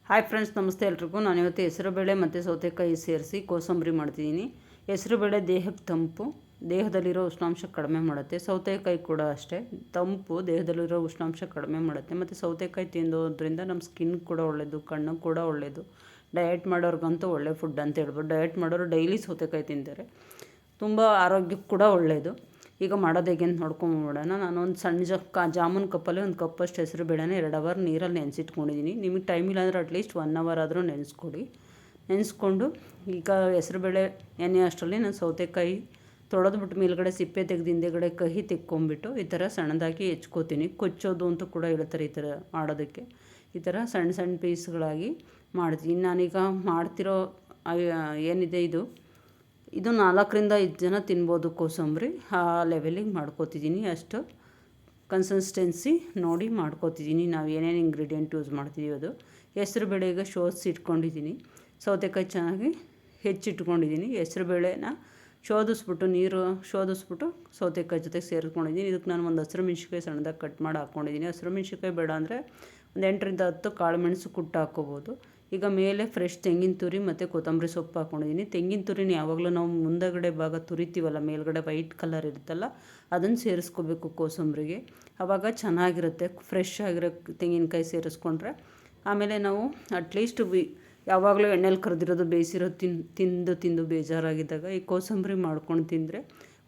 Hi friends, ನಮಸ್ತೆ ಎಲ್ರಿಗೂ. ನಾನಿವತ್ತು ಹೆಸರುಬೇಳೆ ಮತ್ತು ಸೌತೆಕಾಯಿ ಸೇರಿಸಿ ಕೋಸಂಬರಿ ಮಾಡ್ತಿದ್ದೀನಿ. ಹೆಸರುಬೇಳೆ ದೇಹಕ್ಕೆ ತಂಪು, ದೇಹದಲ್ಲಿರೋ ಉಷ್ಣಾಂಶ ಕಡಿಮೆ ಮಾಡುತ್ತೆ. ಸೌತೆಕಾಯಿ ಕೂಡ ಅಷ್ಟೇ, ತಂಪು, ದೇಹದಲ್ಲಿರೋ ಉಷ್ಣಾಂಶ ಕಡಿಮೆ ಮಾಡುತ್ತೆ. ಮತ್ತು ಸೌತೆಕಾಯಿ ತಿನ್ನೋದ್ರಿಂದ ನಮ್ಮ ಸ್ಕಿನ್ ಕೂಡ ಒಳ್ಳೆಯದು, ಕಣ್ಣು ಕೂಡ ಒಳ್ಳೆಯದು. ಡಯಟ್ ಮಾಡೋರ್ಗಂತೂ ಒಳ್ಳೆ ಫುಡ್ ಅಂತ ಹೇಳ್ಬೋದು. ಡಯಟ್ ಮಾಡೋರು ಡೈಲಿ ಸೌತೆಕಾಯಿ ತಿಂತಾರೆ, ತುಂಬ ಆರೋಗ್ಯಕ್ಕೆ ಕೂಡ ಒಳ್ಳೆಯದು. ಈಗ ಮಾಡೋದು ಹೇಗೆ ಅಂತ ನೋಡ್ಕೊಂಬಿಡೋಣ. ನಾನೊಂದು ಸಣ್ಣ ಜಾಮೂನ್ ಕಪ್ಪಲ್ಲಿ ಒಂದು ಕಪ್ಪಷ್ಟು ಹೆಸರು ಬೇಳೆನ 2 ಅವರ್ ನೀರಲ್ಲಿ ನೆನೆಸಿಟ್ಕೊಂಡಿದ್ದೀನಿ. ನಿಮಗೆ ಟೈಮ್ ಇಲ್ಲ ಅಂದರೆ ಅಟ್ಲೀಸ್ಟ್ 1 ಅವರ್ ಆದರೂ ನೆನೆಸ್ಕೊಡಿ. ನೆನೆಸ್ಕೊಂಡು ಈಗ ಹೆಸರುಬೇಳೆ ಎಣ್ಣೆ ಅಷ್ಟರಲ್ಲಿ ನಾನು ಸೌತೆಕಾಯಿ ತೊಳೆದ್ಬಿಟ್ಟು ಮೇಲ್ಗಡೆ ಸಿಪ್ಪೆ ತೆಗೆದು ಹಿಂದೆಗಡೆ ಕಹಿ ತೆಕ್ಕೊಂಬಿಟ್ಟು ಈ ಥರ ಸಣ್ಣದಾಗಿ ಹೆಚ್ಕೋತೀನಿ. ಕೊಚ್ಚೋದು ಅಂತ ಕೂಡ ಹೇಳ್ತಾರೆ ಈ ಥರ ಮಾಡೋದಕ್ಕೆ. ಈ ಥರ ಸಣ್ಣ ಸಣ್ಣ ಪೀಸ್ಗಳಾಗಿ ಮಾಡ್ತೀನಿ. ನಾನೀಗ ಮಾಡ್ತಿರೋ ಏನಿದೆ ಇದು 4ರಿಂದ 5 ಜನ ತಿನ್ಬೋದು ಕೋಸಂಬರಿ. ಆ ಲೆವೆಲಿಗೆ ಮಾಡ್ಕೋತಿದ್ದೀನಿ. ಅಷ್ಟು ಕನ್ಸಿಸ್ಟೆನ್ಸಿ ನೋಡಿ ಮಾಡ್ಕೋತಿದ್ದೀನಿ. ನಾವು ಏನೇನು ಇಂಗ್ರೀಡಿಯೆಂಟ್ ಯೂಸ್ ಮಾಡ್ತಿದ್ದೀವಿ ಅದು. ಹೆಸರು ಬೇಳೆಗೆ ಶೋಧಿಸಿ ಇಟ್ಕೊಂಡಿದ್ದೀನಿ. ಸೌತೆಕಾಯಿ ಚೆನ್ನಾಗಿ ಹೆಚ್ಚಿಟ್ಕೊಂಡಿದ್ದೀನಿ. ಹೆಸರು ಬೇಳೆನ ನೀರು ಶೋಧಿಸ್ಬಿಟ್ಟು ಸೌತೆಕಾಯಿ ಜೊತೆ ಸೇರಿಸ್ಕೊಂಡಿದ್ದೀನಿ. ಇದಕ್ಕೆ ನಾನು ಒಂದು ಹಸಿರು ಮೆಣಸಿನ್ಕಾಯಿ ಸಣ್ಣದಾಗಿ ಕಟ್ ಮಾಡಿ ಹಾಕ್ಕೊಂಡಿದ್ದೀನಿ. ಹಸಿರು ಮೆಣಸಿನ್ಕಾಯಿ ಬೇಡ ಅಂದರೆ ಒಂದು 8ರಿಂದ 10 ಕಾಳು ಮೆಣಸು ಕುಟ್ಟು ಹಾಕ್ಕೋಬೋದು. ಈಗ ಮೇಲೆ ಫ್ರೆಶ್ ತೆಂಗಿನ ತುರಿ ಮತ್ತು ಕೊತ್ತಂಬರಿ ಸೊಪ್ಪು ಹಾಕ್ಕೊಂಡಿದ್ದೀನಿ. ತೆಂಗಿನ ತುರಿನ ಯಾವಾಗಲೂ ನಾವು ಮುಂದಗಡೆ ಭಾಗ ತುರಿತೀವಲ್ಲ, ಮೇಲ್ಗಡೆ ವೈಟ್ ಕಲರ್ ಇರುತ್ತಲ್ಲ, ಅದನ್ನು ಸೇರಿಸ್ಕೋಬೇಕು ಕೋಸಂಬರಿಗೆ. ಆವಾಗ ಚೆನ್ನಾಗಿರುತ್ತೆ. ಫ್ರೆಶ್ ಆಗಿರೋ ತೆಂಗಿನಕಾಯಿ ಸೇರಿಸ್ಕೊಂಡ್ರೆ. ಆಮೇಲೆ ನಾವು ಅಟ್ಲೀಸ್ಟ್ ಯಾವಾಗಲೂ ಎಣ್ಣೆಲಿ ಕರೆದಿರೋದು ಬೇಯಿಸಿರೋ ತಿಂದು ಬೇಜಾರಾಗಿದ್ದಾಗ ಈ ಕೋಸಂಬರಿ ಮಾಡ್ಕೊಂಡು ತಿಂದರೆ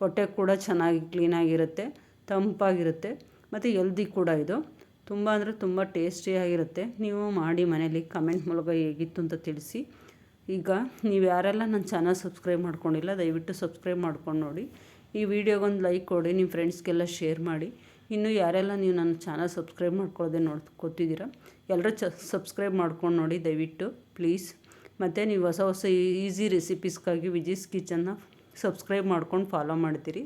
ಹೊಟ್ಟೆ ಕೂಡ ಚೆನ್ನಾಗಿ ಕ್ಲೀನಾಗಿರುತ್ತೆ, ತಂಪಾಗಿರುತ್ತೆ ಮತ್ತು ಹೆಲ್ದಿ ಕೂಡ. ಇದು ತುಂಬ ಅಂದರೆ ತುಂಬ ಟೇಸ್ಟಿಯಾಗಿರುತ್ತೆ. ನೀವು ಮಾಡಿ ಮನೇಲಿ ಕಮೆಂಟ್ ಮೂಲಕ ಹೇಗಿತ್ತು ಅಂತ ತಿಳಿಸಿ. ಈಗ ನೀವು ಯಾರೆಲ್ಲ ನನ್ನ ಚಾನಲ್ ಸಬ್ಸ್ಕ್ರೈಬ್ ಮಾಡ್ಕೊಂಡಿಲ್ಲ ದಯವಿಟ್ಟು ಸಬ್ಸ್ಕ್ರೈಬ್ ಮಾಡ್ಕೊಂಡು ನೋಡಿ. ಈ ವಿಡಿಯೋಗೊಂದು ಲೈಕ್ ಕೊಡಿ, ನಿಮ್ಮ ಫ್ರೆಂಡ್ಸ್ಗೆಲ್ಲ ಶೇರ್ ಮಾಡಿ. ಇನ್ನು ಯಾರೆಲ್ಲ ನೀವು ನನ್ನ ಚಾನಲ್ ಸಬ್ಸ್ಕ್ರೈಬ್ ಮಾಡ್ಕೊಳ್ಳೋದೇ ನೋಡ್ಕೊತಿದ್ದೀರಾ ಎಲ್ಲರೂ ಸಬ್ಸ್ಕ್ರೈಬ್ ಮಾಡ್ಕೊಂಡು ನೋಡಿ ದಯವಿಟ್ಟು ಪ್ಲೀಸ್. ಮತ್ತು ನೀವು ಹೊಸ ಈಸಿ ರೆಸಿಪೀಸ್ಗಾಗಿ ವಿಜೀಸ್ ಕಿಚನ್ನ ಸಬ್ಸ್ಕ್ರೈಬ್ ಮಾಡ್ಕೊಂಡು ಫಾಲೋ ಮಾಡ್ತೀರಿ.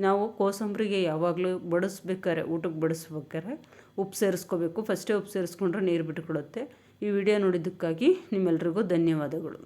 ನಾವು ಕೋಸಂಬರಿಗೆ ಯಾವಾಗಲೂ ಊಟಕ್ಕೆ ಬಡಿಸ್ಬೇಕಾರೆ ಉಪ್ಪು ಸೇರಿಸ್ಕೋಬೇಕು. ಫಸ್ಟೇ ಉಪ್ಪು ಸೇರಿಸ್ಕೊಂಡ್ರೆ ನೀರು ಬಿಟ್ಕೊಡುತ್ತೆ. ಈ ವಿಡಿಯೋ ನೋಡಿದ್ದಕ್ಕಾಗಿ ನಿಮ್ಮೆಲ್ರಿಗೂ ಧನ್ಯವಾದಗಳು.